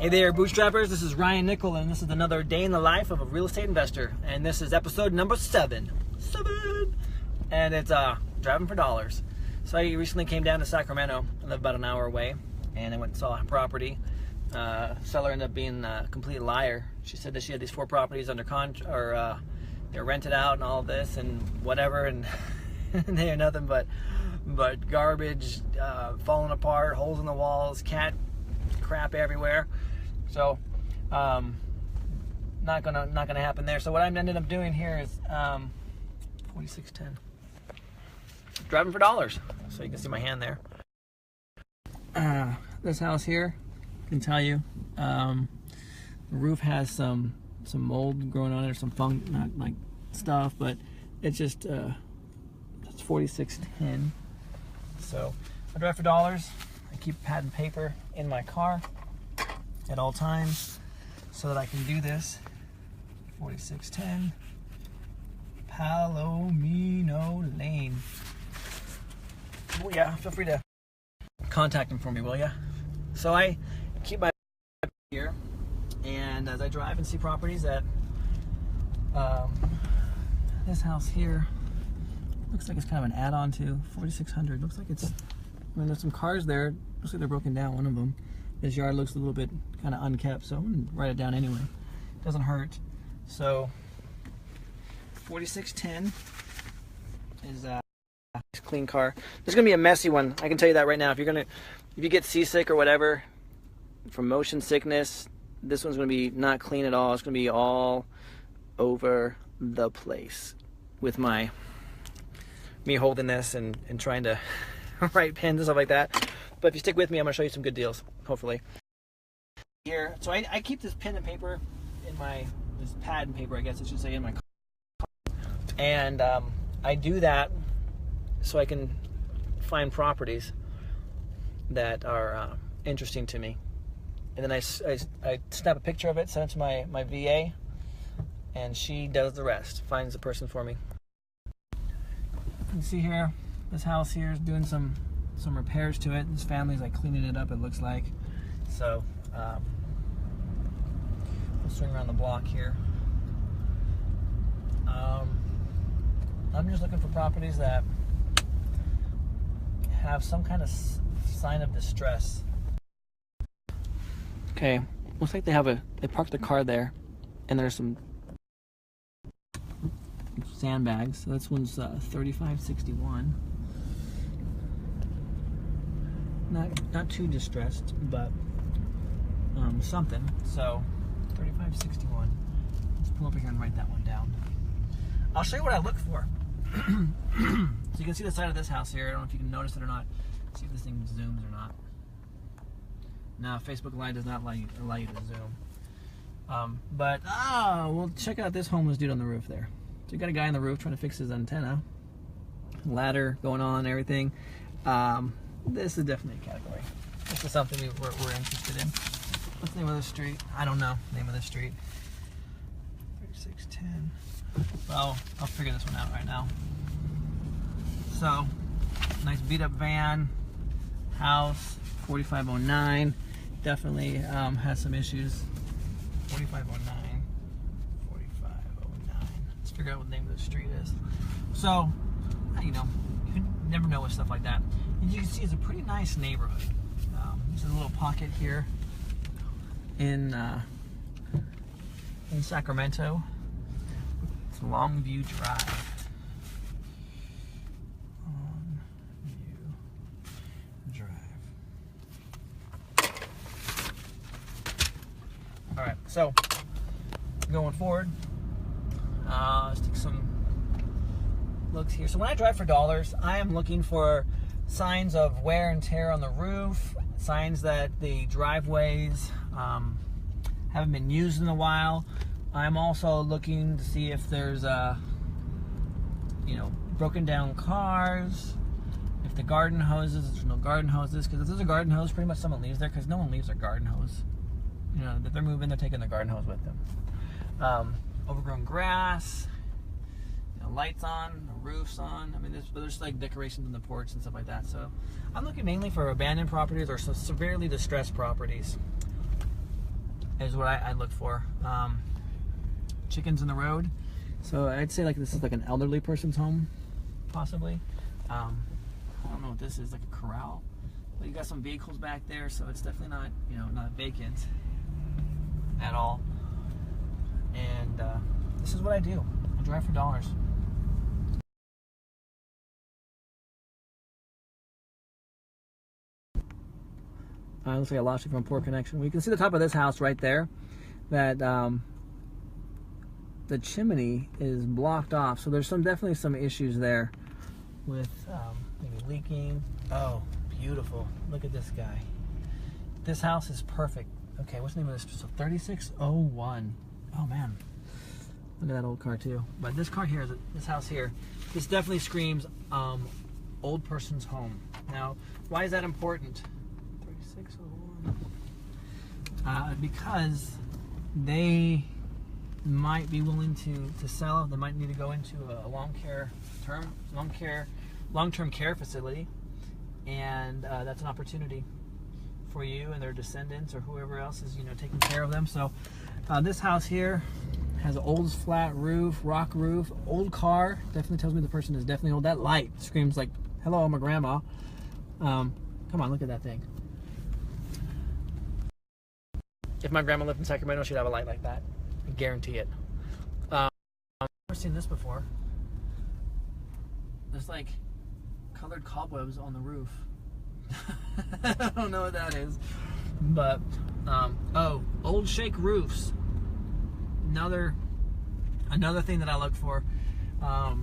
Hey there, Bootstrappers. This is Ryan Nickel, and this is another day in the life of a real estate investor. And this is episode number 7. And it's driving for dollars. So I recently came down to Sacramento. I live about an hour away, and I went and saw a property. Seller ended up being a complete liar. She said that she had these 4 properties under contract, or they're rented out and all this and whatever, and they are nothing but garbage, falling apart, holes in the walls, cat crap everywhere. So not gonna happen there. So what I ended up doing here is 4610, driving for dollars. So you can see my hand there. This house here, I can tell you, the roof has some mold growing on it, or some funk, not like stuff, but it's just it's 4610. So I drive for dollars. I keep pad and paper in my car at all times so that I can do this. 4610 Palomino Lane. Oh yeah, feel free to contact him for me, will ya? So I keep my here, and as I drive and see properties that this house here looks like it's kind of an add-on to 4600. Looks like it's, I mean, there's some cars there. Looks like they're broken down, one of them. This yard looks a little bit kind of unkept, so I'm going to write it down anyway. Doesn't hurt. So 4610 is a clean car. This is going to be a messy one. I can tell you that right now. If you get seasick or whatever from motion sickness, this one's going to be not clean at all. It's going to be all over the place with me holding this and trying to write pins and stuff like that. But if you stick with me, I'm going to show you some good deals, hopefully. Here, so I keep this pen and paper in this pad and paper, I guess I should say, in my car. And I do that so I can find properties that are interesting to me. And then I snap a picture of it, send it to my VA, and she does the rest, finds the person for me. You can see here, this house here is doing some repairs to it. This family's like cleaning it up, it looks like. So we'll swing around the block here. I'm just looking for properties that have some kind of sign of distress. Okay, looks like they parked the car there, and there's some sandbags. So this one's 3561. Not too distressed, but something. So 3561. Let's pull over here and write that one down. I'll show you what I look for. So you can see the side of this house here. I don't know if you can notice it or not. See if this thing zooms or not. No, Facebook Live does not allow you to zoom. Well, check out this homeless dude on the roof there. So you got a guy on the roof trying to fix his antenna. Ladder going on, everything. This is definitely a category. This is something we're interested in. What's the name of the street? I don't know the name of the street. 3610. Well, I'll figure this one out right now. So, nice beat up van, house, 4509. Definitely has some issues. 4509. 4509. Let's figure out what the name of the street is. So, you know, you never know with stuff like that. And you can see it's a pretty nice neighborhood. There's a little pocket here in Sacramento. It's Longview Drive. Longview Drive. All right, so going forward, let's take some looks here. So when I drive for dollars, I am looking for signs of wear and tear on the roof, signs that the driveways haven't been used in a while. I'm also looking to see if there's broken down cars, if the garden hoses, if there's no garden hoses, because if there's a garden hose, pretty much someone leaves there, because no one leaves their garden hose. You know, if they're moving, they're taking their garden hose with them. Overgrown grass, lights on, roofs on. I mean, there's like decorations on the porch and stuff like that. So I'm looking mainly for abandoned properties or severely distressed properties. is what I look for. Chickens in the road. So I'd say like this is like an elderly person's home, possibly. I don't know what this is, like a corral. But you got some vehicles back there, so it's definitely not, you know, not vacant at all. And this is what I do. I drive for dollars. Looks like I lost you from poor connection. We can see the top of this house right there. That the chimney is blocked off, so there's definitely some issues there with maybe leaking. Oh, beautiful! Look at this guy. This house is perfect. Okay, what's the name of this? So 3601. Oh man, look at that old car too. But this car here, this house here, this definitely screams old person's home. Now, why is that important? 3601. Because they might be willing to sell. They might need to go into a long-term care facility, and that's an opportunity for you and their descendants or whoever else is, you know, taking care of them. So this house here has an old flat roof, rock roof, old car. Definitely tells me the person is definitely old. That light screams like, "Hello, I'm a grandma." Come on, look at that thing. If my grandma lived in Sacramento, she'd have a light like that. I guarantee it. I've never seen this before. There's like colored cobwebs on the roof. I don't know what that is. But, oh, old shake roofs. Another thing that I look for.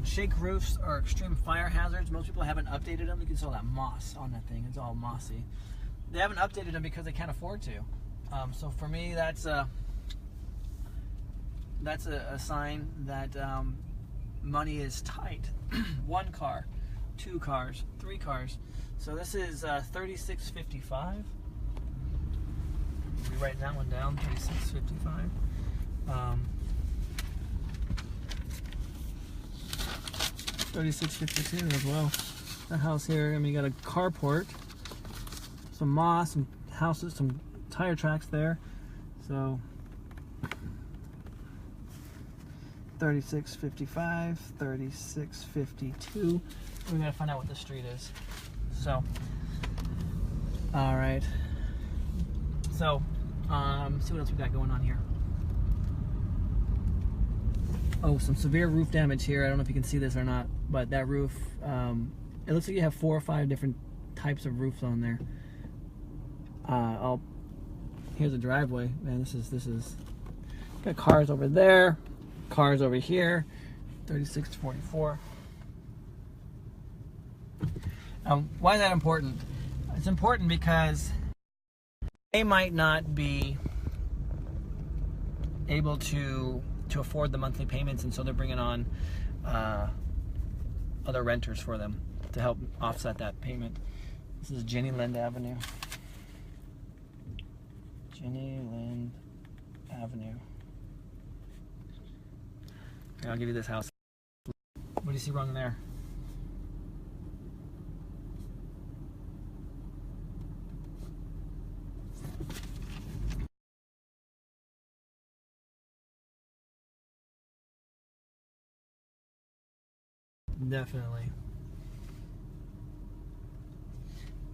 Shake roofs are extreme fire hazards. Most people haven't updated them. You can see all that moss on that thing. It's all mossy. They haven't updated them because they can't afford to. So for me, that's a sign that money is tight. 1 car, 2 cars, 3 cars. So this is 3655. We'll be writing that one down. 3655. 3652 as well. That house here. I mean, you got a carport, some moss, some houses, some tire tracks there. So 3655, 3652. We gotta find out what the street is. So, all right. So, see what else we got going on here. Oh, some severe roof damage here. I don't know if you can see this or not, but that roof, it looks like you have 4 or 5 different types of roofs on there. Here's a driveway. Man, this is got cars over there, cars over here. 36 to 44. Why is that important? It's important because they might not be able to afford the monthly payments, and so they're bringing on other renters for them to help offset that payment. This is Jenny Lind Avenue. Jenny Lind Avenue. Here, I'll give you this house. What do you see wrong there? Definitely.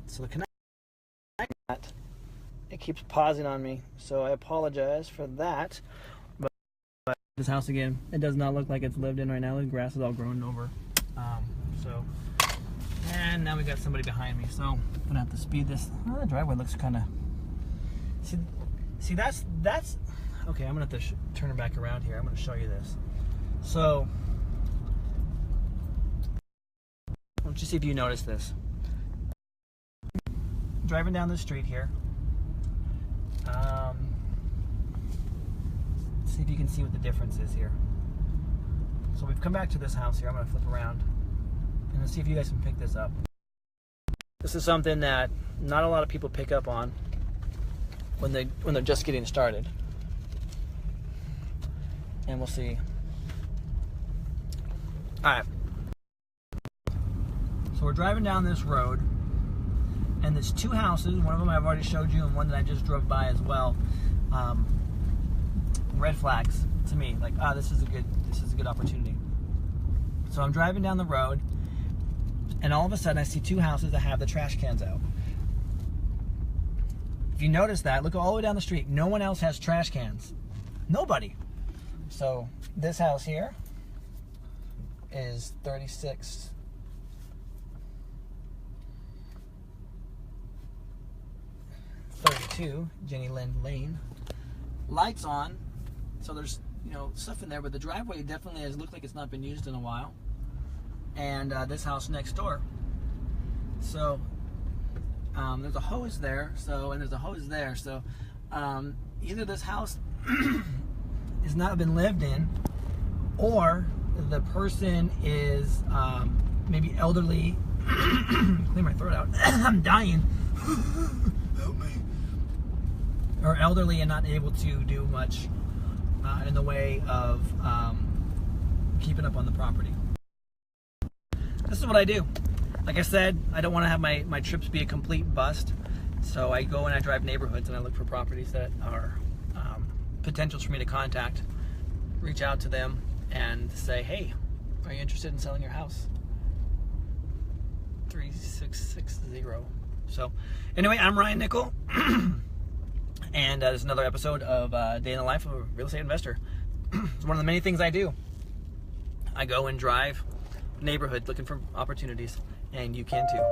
So the connect, it keeps pausing on me, so I apologize for that. But this house again, it does not look like it's lived in right now. The grass is all grown over. And now we got somebody behind me, so I'm gonna have to speed this. Oh, the driveway looks kind of. See, that's okay. I'm gonna have to turn it back around here. I'm gonna show you this. So, I want you to see if you notice this. Driving down the street here. See if you can see what the difference is here. So we've come back to this house here. I'm going to flip around and let's see if you guys can pick this up. This is something that not a lot of people pick up on when they're just getting started. And we'll see. All right. So we're driving down this road, and there's 2 houses. One of them I've already showed you, and one that I just drove by as well. red flags to me. Like, this is a good opportunity. So I'm driving down the road, and all of a sudden I see two houses that have the trash cans out. If you notice that, look all the way down the street. No one else has trash cans. Nobody. So this house here is 3632 Jenny Lind Lane. Lights on, so there's stuff in there, but the driveway definitely has looked like it's not been used in a while. And this house next door. So there's a hose there. And there's a hose there. So either this house has not been lived in, or the person is maybe elderly. Clear my throat out. I'm dying. Help me. Or elderly and not able to do much in the way of keeping up on the property. This is what I do. Like I said, I don't want to have my trips be a complete bust. So I go and I drive neighborhoods and I look for properties that are potentials for me to contact, reach out to them and say, hey, are you interested in selling your house? 3660. So anyway, I'm Ryan Nickel. And this is another episode of Day in the Life of a Real Estate Investor. It's one of the many things I do. I go and drive neighborhoods looking for opportunities, and you can too.